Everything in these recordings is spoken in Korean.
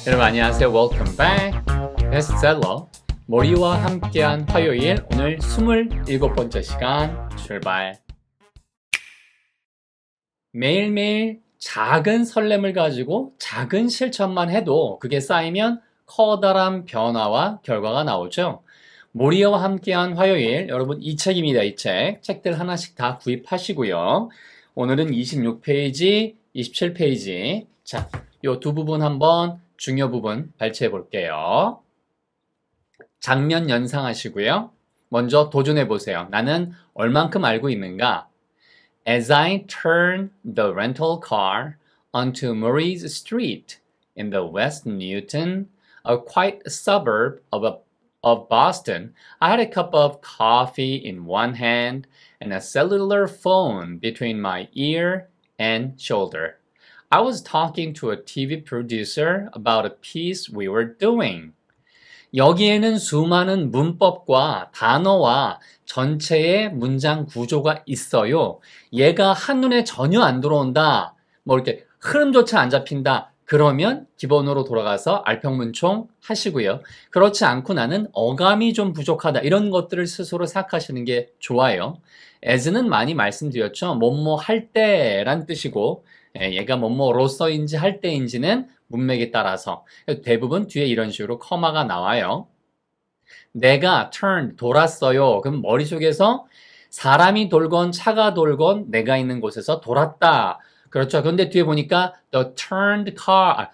여러분 안녕하세요. Welcome back. 베스트셀러 머리와 함께한 화요일 오늘 27번째 시간 출발. 매일매일 작은 설렘을 가지고 작은 실천만 해도 그게 쌓이면 커다란 변화와 결과가 나오죠. 모리와 함께한 화요일 여러분 이 책입니다. 이 책들 하나씩 다 구입하시고요. 오늘은 26페이지, 27페이지 자, 요 두 부분 한번 중요 부분 발췌해 볼게요. 장면 연상하시고요. 먼저 도전해 보세요. 나는 얼만큼 알고 있는가? As I turn the rental car onto Murray's Street in the West Newton, a quiet suburb of Boston, I had a cup of coffee in one hand and a cellular phone between my ear and shoulder. I was talking to a TV producer about a piece we were doing. 여기에는 수많은 문법과 단어와 전체의 문장 구조가 있어요. 얘가 한눈에 전혀 안 들어온다. 뭐 이렇게 흐름조차 안 잡힌다. 그러면 기본으로 돌아가서 알평문총 하시고요. 그렇지 않고 나는 어감이 좀 부족하다. 이런 것들을 스스로 생각하시는 게 좋아요. as는 많이 말씀드렸죠. 뭐뭐 할 때란 뜻이고 얘가 뭐뭐로서인지 할 때인지는 문맥에 따라서 대부분 뒤에 이런 식으로 커마가 나와요. 내가 turn 돌았어요. 그럼 머릿속에서 사람이 돌건 차가 돌건 내가 있는 곳에서 돌았다. 그렇죠. 그런데 뒤에 보니까 the turned car,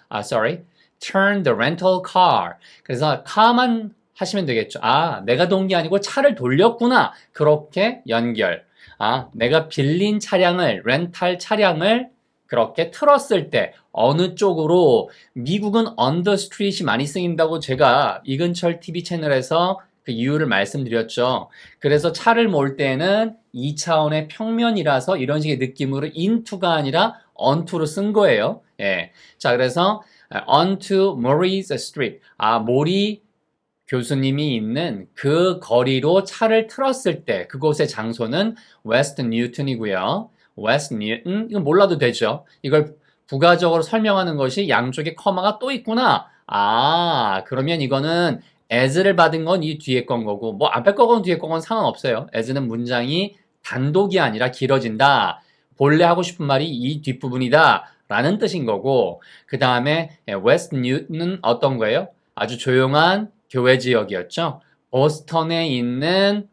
turn the rental car. 그래서 car만 하시면 되겠죠. 아, 내가 돈 게 아니고 차를 돌렸구나. 그렇게 연결. 아, 내가 빌린 차량을, 렌탈 차량을 그렇게 틀었을 때 어느 쪽으로 미국은 on the street이 많이 쓰인다고 제가 이근철 TV 채널에서 그 이유를 말씀드렸죠. 그래서 차를 몰 때는 2차원의 평면이라서 이런 식의 느낌으로 into가 아니라 onto로 쓴 거예요. 예. 자, 그래서 onto Murray's Street. 아, 모리 교수님이 있는 그 거리로 차를 틀었을 때 그곳의 장소는 West Newton이고요. West Newton, 이건 몰라도 되죠. 이걸 부가적으로 설명하는 것이 양쪽에 커마가 또 있구나. 아, 그러면 이거는 as를 받은 건 이 뒤에 건 거고, 뭐 앞에 거건 뒤에 거건 상관없어요. as는 문장이 단독이 아니라 길어진다. 본래 하고 싶은 말이 이 뒷부분이다. 라는 뜻인 거고, 그 다음에 West Newton은 어떤 거예요? 아주 조용한 교외 지역이었죠. 보스턴에 있는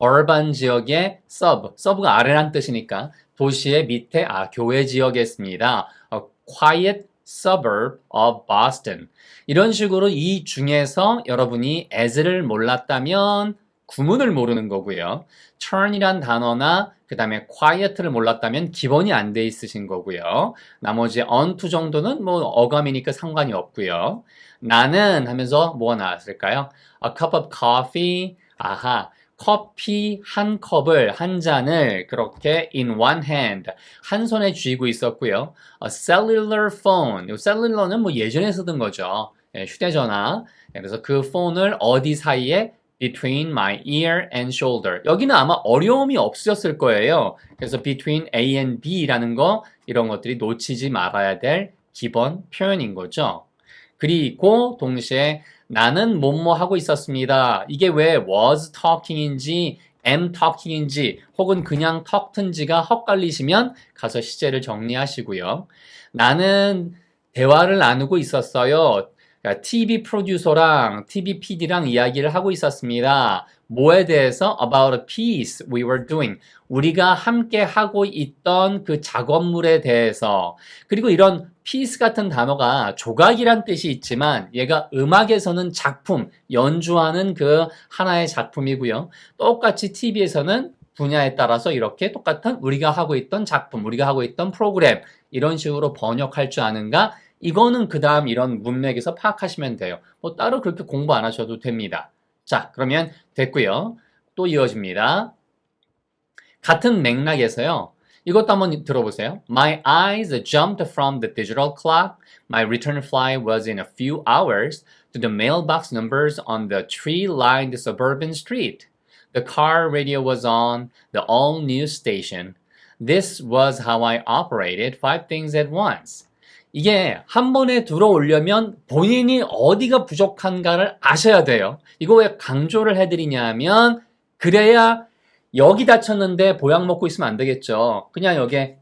urban 지역의 sub가 아래란 뜻이니까 도시의 밑에 교외 지역이었습니다. A quiet suburb of Boston. 이런 식으로 이 중에서 여러분이 as를 몰랐다면 구문을 모르는 거고요. turn이란 단어나 그 다음에 quiet를 몰랐다면 기본이 안 돼 있으신 거고요. 나머지 onto 정도는 뭐 어감이니까 상관이 없고요. 나는 하면서 뭐가 나왔을까요? A cup of coffee. 아하. 커피 한 컵을, 한 잔을 그렇게 in one hand, 한 손에 쥐고 있었고요. A cellular phone, 이 cellular는 뭐 예전에 쓰던 거죠. 휴대전화. 그래서 그 폰을 어디 사이에 between my ear and shoulder. 여기는 아마 어려움이 없으셨을 거예요. 그래서 between A and B라는 거, 이런 것들이 놓치지 말아야 될 기본 표현인 거죠. 그리고 동시에 나는 뭐뭐 하고 있었습니다. 이게 왜 was talking인지 am talking인지 혹은 그냥 talked인지가 헛갈리시면 가서 시제를 정리하시고요. 나는 대화를 나누고 있었어요. TV 프로듀서랑 TV PD랑 이야기를 하고 있었습니다. 뭐에 대해서? About a piece we were doing. 우리가 함께 하고 있던 그 작업물에 대해서. 그리고 이런 piece 같은 단어가 조각이란 뜻이 있지만 얘가 음악에서는 작품, 연주하는 그 하나의 작품이고요. 똑같이 TV에서는 분야에 따라서 이렇게 똑같은 우리가 하고 있던 작품, 우리가 하고 있던 프로그램 이런 식으로 번역할 줄 아는가? 이거는 그 다음 이런 문맥에서 파악하시면 돼요. 뭐 따로 그렇게 공부 안 하셔도 됩니다. 자, 그러면 됐고요. 또 이어집니다. 같은 맥락에서요. 이것도 한번 들어보세요. My eyes jumped from the digital clock. My return flight was in a few hours to the mailbox numbers on the tree-lined suburban street. The car radio was on, the all-news station. This was how I operated 5 things at once. 이게 한 번에 들어오려면 본인이 어디가 부족한가를 아셔야 돼요. 이거 왜 강조를 해드리냐면 그래야 여기 다쳤는데 보약 먹고 있으면 안 되겠죠. 그냥 여기에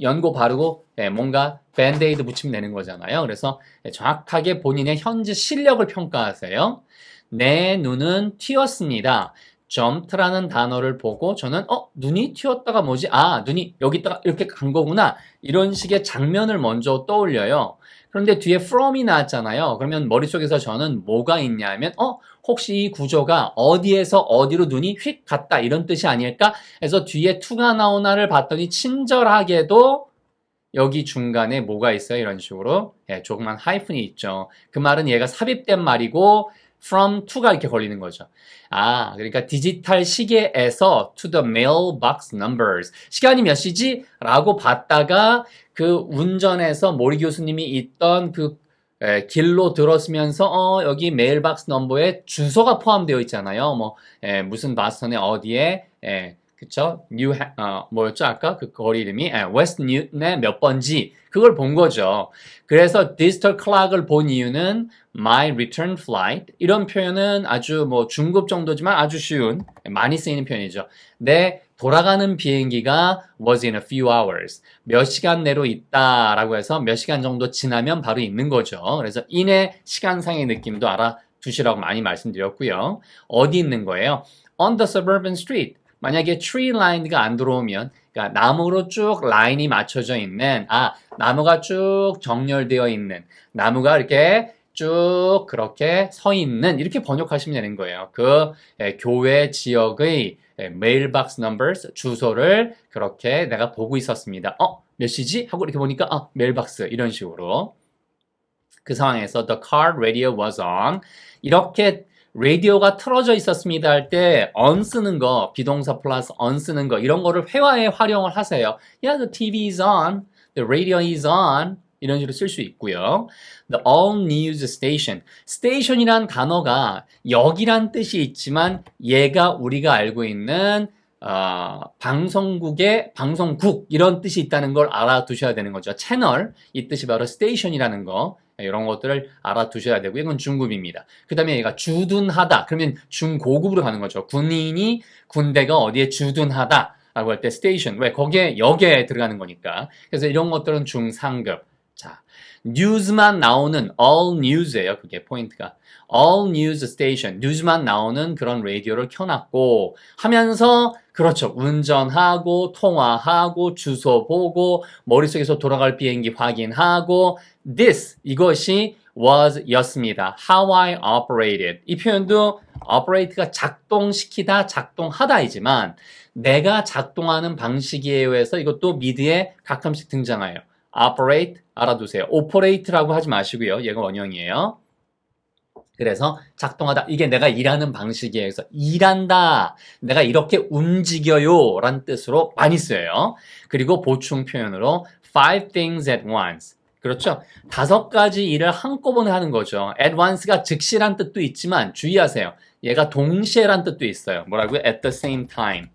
연고 바르고 뭔가 밴드에이드 붙이면 되는 거잖아요. 그래서 정확하게 본인의 현재 실력을 평가하세요. 내 눈은 튀었습니다. jumped라는 단어를 보고 저는 눈이 튀었다가 뭐지? 아, 눈이 여기다가 이렇게 간 거구나. 이런 식의 장면을 먼저 떠올려요. 그런데 뒤에 from이 나왔잖아요. 그러면 머릿속에서 저는 뭐가 있냐면 혹시 이 구조가 어디에서 어디로 눈이 휙 갔다 이런 뜻이 아닐까? 해서 뒤에 to가 나오나를 봤더니 친절하게도 여기 중간에 뭐가 있어요? 이런 식으로 조그만 하이픈이 있죠. 그 말은 얘가 삽입된 말이고 from to가 이렇게 걸리는 거죠. 아, 그러니까 디지털 시계에서 to the mailbox numbers. 시간이 몇 시지? 라고 봤다가 그 운전에서 모리 교수님이 있던 그 길로 들었으면서 여기 메일박스 넘버에 주소가 포함되어 있잖아요. 무슨 바스턴의 어디에 그쵸? 뭐였죠? 아까 그 거리 이름이 웨스트 뉴턴의 몇 번지 그걸 본 거죠. 그래서 디지털 클락을 본 이유는 my return flight 이런 표현은 아주 중급 정도지만 아주 쉬운 많이 쓰이는 표현이죠. 내 돌아가는 비행기가 was in a few hours 몇 시간 내로 있다라고 해서 몇 시간 정도 지나면 바로 있는 거죠. 그래서 인의 시간상의 느낌도 알아두시라고 많이 말씀드렸고요. 어디 있는 거예요? On the suburban street. 만약에 tree line가 안 들어오면 그러니까 나무로 쭉 라인이 맞춰져 있는 나무가 쭉 정렬되어 있는 나무가 이렇게 쭉 그렇게 서 있는 이렇게 번역하시면 되는 거예요. 그 교외 지역의 메일박스 넘버스 주소를 그렇게 내가 보고 있었습니다. 몇 시지? 하고 이렇게 보니까 메일박스 이런 식으로 그 상황에서 the car radio was on 이렇게 라디오가 틀어져 있었습니다 할 때 on 쓰는 거 비동사 플러스 on 쓰는 거 이런 거를 회화에 활용을 하세요. Yeah, the TV is on, the radio is on 이런 식으로 쓸 수 있고요. The all news station. station이란 단어가 여기란 뜻이 있지만 얘가 우리가 알고 있는 방송국의 방송국 이런 뜻이 있다는 걸 알아두셔야 되는 거죠. 채널 이 뜻이 바로 station이라는 거 이런 것들을 알아두셔야 되고 이건 중급입니다. 그 다음에 얘가 주둔하다 그러면 중고급으로 가는 거죠. 군인이 군대가 어디에 주둔하다 라고 할 때 station 왜 거기에 역에 들어가는 거니까 그래서 이런 것들은 중상급. 자, 뉴스만 나오는 all news예요. 그게 포인트가 all news station 뉴스만 나오는 그런 라디오를 켜놨고 하면서 그렇죠. 운전하고 통화하고 주소 보고 머릿속에서 돌아갈 비행기 확인하고 this 이것이 was 였습니다. How I operated 이 표현도 operate가 작동시키다 작동하다이지만 내가 작동하는 방식에 의해서 이것도 미드에 가끔씩 등장해요. operate 알아두세요. operate라고 하지 마시고요. 얘가 원형이에요. 그래서 작동하다 이게 내가 일하는 방식에 의해서 일한다 내가 이렇게 움직여요 란 뜻으로 많이 쓰여요. 그리고 보충 표현으로 five things at once 그렇죠. 5가지 일을 한꺼번에 하는 거죠. at once가 즉시란 뜻도 있지만 주의하세요. 얘가 동시에란 뜻도 있어요. 뭐라고요? at the same time.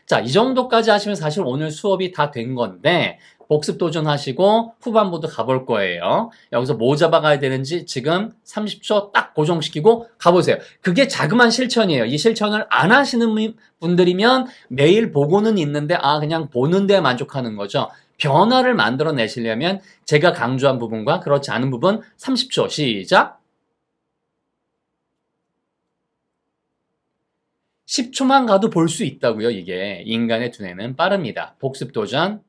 자, 이 정도까지 하시면 사실 오늘 수업이 다 된 건데 복습 도전하시고 후반부도 가볼 거예요. 여기서 뭐 잡아가야 되는지 지금 30초 딱 고정시키고 가보세요. 그게 자그마한 실천이에요. 이 실천을 안 하시는 분들이면 매일 보고는 있는데 그냥 보는 데 만족하는 거죠. 변화를 만들어내시려면 제가 강조한 부분과 그렇지 않은 부분 30초 시작. 10초만 가도 볼 수 있다고요. 이게 인간의 두뇌는 빠릅니다. 복습 도전.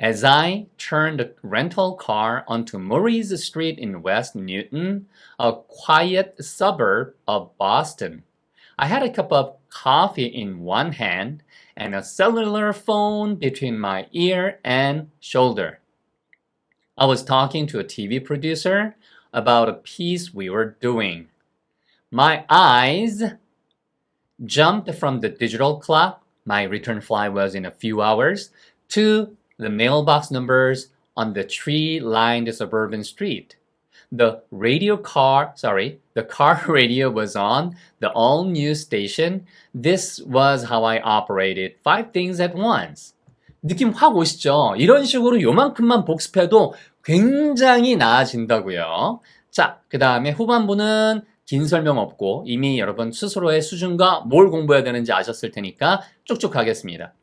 As I turned the rental car onto Murray's Street in West Newton, a quiet suburb of Boston, I had a cup of coffee in one hand and a cellular phone between my ear and shoulder. I was talking to a TV producer about a piece we were doing. My eyes jumped from the digital clock, my return flight was in a few hours, to the mailbox numbers on the tree-lined suburban street. The car radio was on the all-news station. This was how I operated 5 things at once. 느낌 확 오시죠? 이런 식으로 요만큼만 복습해도 굉장히 나아진다고요. 자, 그 다음에 후반부는 긴 설명 없고 이미 여러분 스스로의 수준과 뭘 공부해야 되는지 아셨을 테니까 쭉쭉 가겠습니다.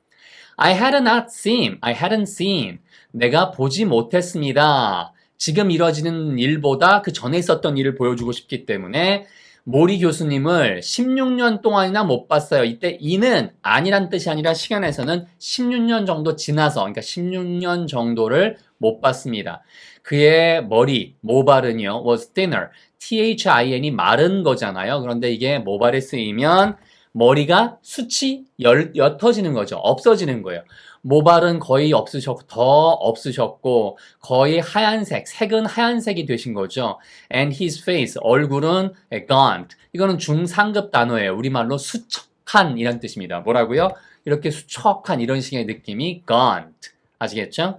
I hadn't seen. 내가 보지 못했습니다. 지금 이뤄지는 일보다 그 전에 있었던 일을 보여주고 싶기 때문에 모리 교수님을 16년 동안이나 못 봤어요. 이때 이는 아니란 뜻이 아니라 시간에서는 16년 정도 지나서, 그러니까 16년 정도를 못 봤습니다. 그의 머리, 모발은요, was thinner. thin이 마른 거잖아요. 그런데 이게 모발에 쓰이면 머리가 숱이 옅어지는 거죠. 없어지는 거예요. 모발은 거의 더 없으셨고, 거의 하얀색, 색은 하얀색이 되신 거죠. And his face, 얼굴은 gaunt. 이거는 중상급 단어예요. 우리말로 수척한 이란 뜻입니다. 뭐라고요? 이렇게 수척한 이런 식의 느낌이 gaunt. 아시겠죠?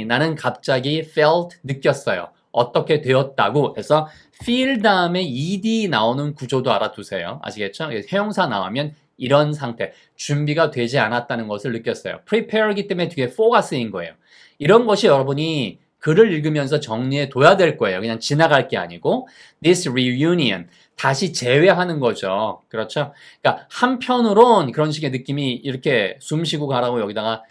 나는 갑자기 felt, 느꼈어요. 어떻게 되었다고 해서 feel 다음에 ed 나오는 구조도 알아두세요. 아시겠죠? 형용사 나오면 이런 상태, 준비가 되지 않았다는 것을 느꼈어요. prepare이기 때문에 뒤에 for가 쓰인 거예요. 이런 것이 여러분이 글을 읽으면서 정리해 둬야 될 거예요. 그냥 지나갈 게 아니고 this reunion, 다시 재회하는 거죠. 그렇죠? 그러니까 한편으론 그런 식의 느낌이 이렇게 숨 쉬고 가라고 여기다가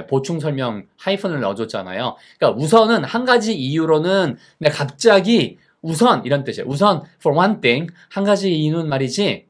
보충 설명 하이픈을 넣어줬잖아요. 그러니까 우선은 한 가지 이유로는 내가 갑자기 우선 이런 뜻이에요. 우선 for one thing, 한 가지 이유는 말이지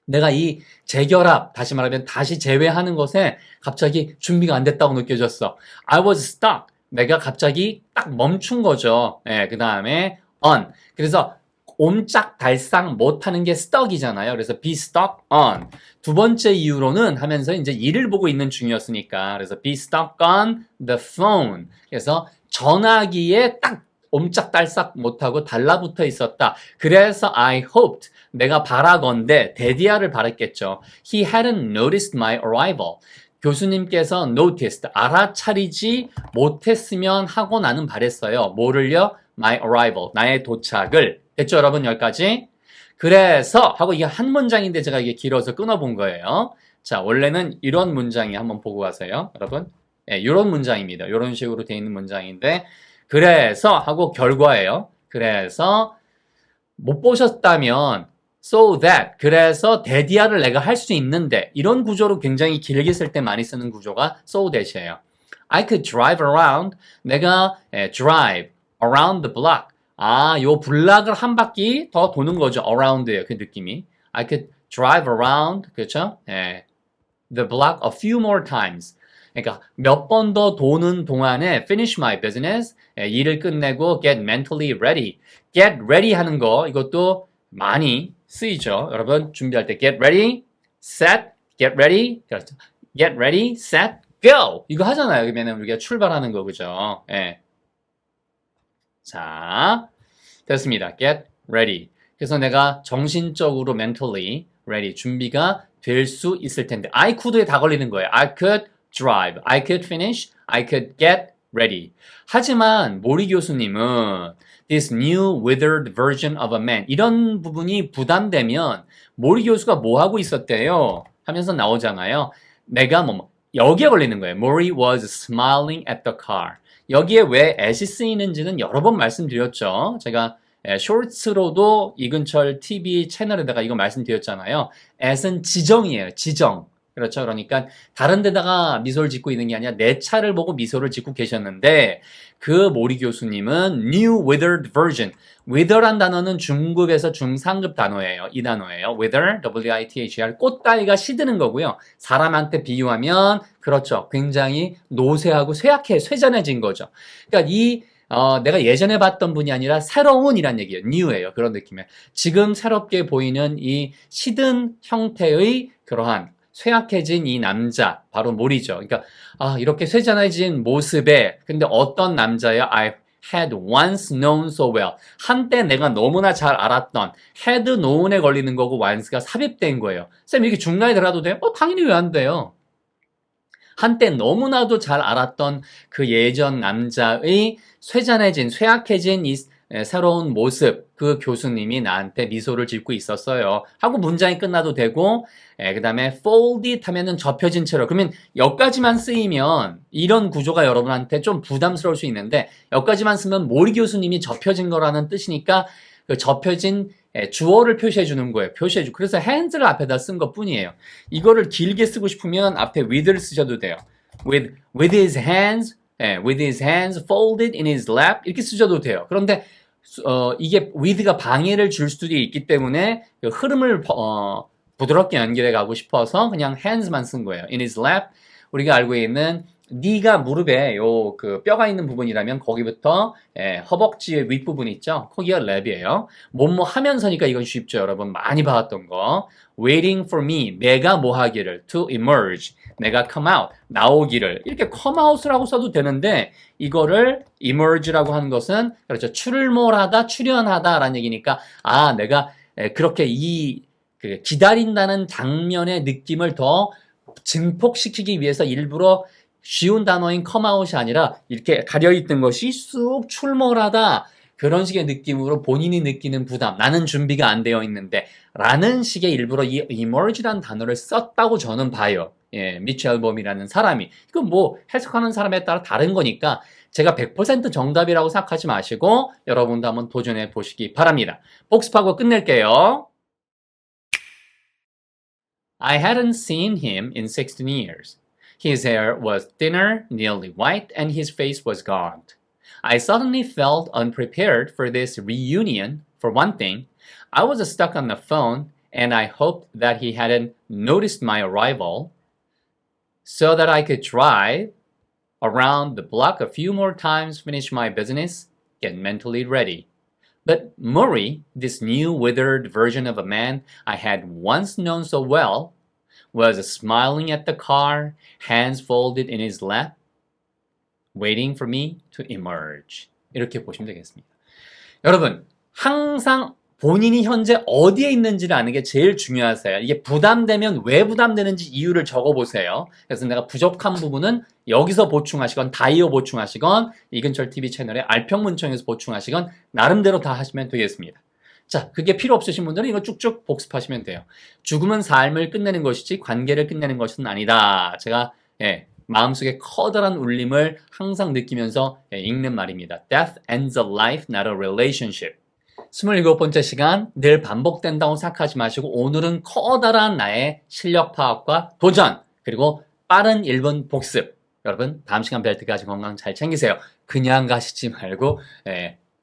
내가 이 재결합, 다시 말하면 다시 재회하는 것에 갑자기 준비가 안 됐다고 느껴졌어. I was stuck. 내가 갑자기 딱 멈춘 거죠. 그 다음에 on. 그래서 옴짝달싹 못하는 게 stuck이잖아요. 그래서 be stuck on. 두 번째 이유로는 하면서 이제 일을 보고 있는 중이었으니까. 그래서 be stuck on the phone. 그래서 전화기에 딱 옴짝달싹 못하고 달라붙어 있었다. 그래서 I hoped, 내가 바라건대 데디아를 바랬겠죠. He hadn't noticed my arrival. 교수님께서 noticed, 알아차리지 못했으면 하고 나는 바랬어요. 뭐를요? My arrival, 나의 도착을. 됐죠, 여러분? 여기까지. 그래서 하고 이게 한 문장인데 제가 이게 길어서 끊어본 거예요. 자, 원래는 이런 문장이 한번 보고 가세요, 여러분. 이런 문장입니다. 이런 식으로 되어 있는 문장인데 그래서 하고 결과예요. 그래서 못 보셨다면 so that, 그래서 데디아를 내가 할 수 있는데, 이런 구조로 굉장히 길게 쓸 때 많이 쓰는 구조가 so that이에요. I could drive around, 내가 drive around the block. 요 블락을 한 바퀴 더 도는 거죠. around예요. 그 느낌이. I could drive around, 그렇죠? the block a few more times. 그러니까 몇 번 더 도는 동안에 finish my business, 일을 끝내고 get mentally ready. get ready 하는 거, 이것도 많이 쓰이죠. 여러분 준비할 때 get ready, set, get ready, get ready, set, go. 이거 하잖아요. 그러면 우리가 출발하는 거, 그죠? 자, 됐습니다. get ready. 그래서 내가 정신적으로 mentally ready, 준비가 될 수 있을 텐데 I could에 다 걸리는 거예요. I could drive, I could finish, I could get ready. 하지만 모리 교수님은 this new withered version of a man, 이런 부분이 부담되면 모리 교수가 뭐 하고 있었대요? 하면서 나오잖아요. 내가 여기에 걸리는 거예요. Maury was smiling at the car. 여기에 왜 at이 쓰이는지는 여러 번 말씀드렸죠. 제가 쇼츠로도 이근철 TV 채널에다가 이거 말씀드렸잖아요. at은 지정이에요. 지정. 그렇죠. 그러니까 다른 데다가 미소를 짓고 있는 게 아니라 내 차를 보고 미소를 짓고 계셨는데 그 모리 교수님은 new withered version. wither란 단어는 중급에서 중상급 단어예요. 이 단어예요. wither, W-I-T-H-E-R, 꽃가위가 시드는 거고요. 사람한테 비유하면 그렇죠. 굉장히 노쇠하고 쇠잔해진 거죠. 그러니까 내가 예전에 봤던 분이 아니라 새로운이란 얘기예요. new예요. 그런 느낌에. 지금 새롭게 보이는 이 시든 형태의 그러한 쇠약해진 이 남자, 바로 모리죠. 그러니까 이렇게 쇠잔해진 모습에 근데 어떤 남자예요? I had once known so well. 한때 내가 너무나 잘 알았던 had known에 걸리는 거고 once가 삽입된 거예요. 쌤 이렇게 중간에 들어가도 돼요? 당연히 왜 안 돼요? 한때 너무나도 잘 알았던 그 예전 남자의 쇠약해진 이 새로운 모습, 그 교수님이 나한테 미소를 짓고 있었어요. 하고 문장이 끝나도 되고, 그 다음에 folded 하면은 접혀진 채로. 그러면 여기까지만 쓰이면 이런 구조가 여러분한테 좀 부담스러울 수 있는데, 여기까지만 쓰면 모리 교수님이 접혀진 거라는 뜻이니까 그 접혀진 주어를 표시해 주는 거예요. 표시해 주고. 그래서 hands를 앞에다 쓴 것 뿐이에요. 이거를 길게 쓰고 싶으면 앞에 with를 쓰셔도 돼요. with his hands, with his hands folded in his lap 이렇게 쓰셔도 돼요. 그런데 이게 with가 방해를 줄 수도 있기 때문에 그 흐름을 부드럽게 연결해 가고 싶어서 그냥 hands만 쓴 거예요. in his lap. 우리가 알고 있는 니가 무릎에 요 그 뼈가 있는 부분이라면 거기부터 허벅지의 윗부분 있죠? 거기가 랩이에요. 뭐뭐 하면서니까 이건 쉽죠, 여러분. 많이 봐왔던 거. waiting for me. 내가 뭐 하기를. to emerge. 내가 come out. 나오기를. 이렇게 come out이라고 써도 되는데 이거를 emerge라고 하는 것은 그렇죠. 출몰하다, 출현하다 라는 얘기니까 아, 내가 그렇게 그 기다린다는 장면의 느낌을 더 증폭시키기 위해서 일부러 쉬운 단어인 come out이 아니라 이렇게 가려있던 것이 쑥 출몰하다 그런 식의 느낌으로 본인이 느끼는 부담 나는 준비가 안 되어 있는데 라는 식의 일부러 이 emerge라는 단어를 썼다고 저는 봐요. 미첼 앨범이라는 사람이. 이건 뭐 해석하는 사람에 따라 다른 거니까 제가 100% 정답이라고 생각하지 마시고 여러분도 한번 도전해 보시기 바랍니다. 복습하고 끝낼게요. I hadn't seen him in 16 years. His hair was thinner, nearly white, and his face was gaunt. I suddenly felt unprepared for this reunion. For one thing, I was stuck on the phone, and I hoped that he hadn't noticed my arrival so that I could drive around the block a few more times, finish my business, get mentally ready. But Murray, this new withered version of a man I had once known so well, was smiling at the car, hands folded in his lap, waiting for me to emerge. 이렇게 보시면 되겠습니다. 여러분, 항상 본인이 현재 어디에 있는지를 아는 게 제일 중요하세요. 이게 부담되면 왜 부담되는지 이유를 적어보세요. 그래서 내가 부족한 부분은 여기서 보충하시건 다이어 보충하시건 이근철 TV 채널의 알평문청에서 보충하시건 나름대로 다 하시면 되겠습니다. 자, 그게 필요 없으신 분들은 이거 쭉쭉 복습하시면 돼요. 죽음은 삶을 끝내는 것이지 관계를 끝내는 것은 아니다. 제가 마음속에 커다란 울림을 항상 느끼면서 읽는 말입니다. Death ends a life, not a relationship. 27번째 시간, 늘 반복된다고 생각하지 마시고 오늘은 커다란 나의 실력 파악과 도전, 그리고 빠른 1분 복습. 여러분, 다음 시간 뵐 때까지 건강 잘 챙기세요. 그냥 가시지 말고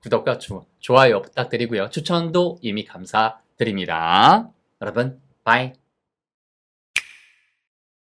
구독과 좋아요 부탁드리고요. 추천도 이미 감사드립니다. 여러분, 바이.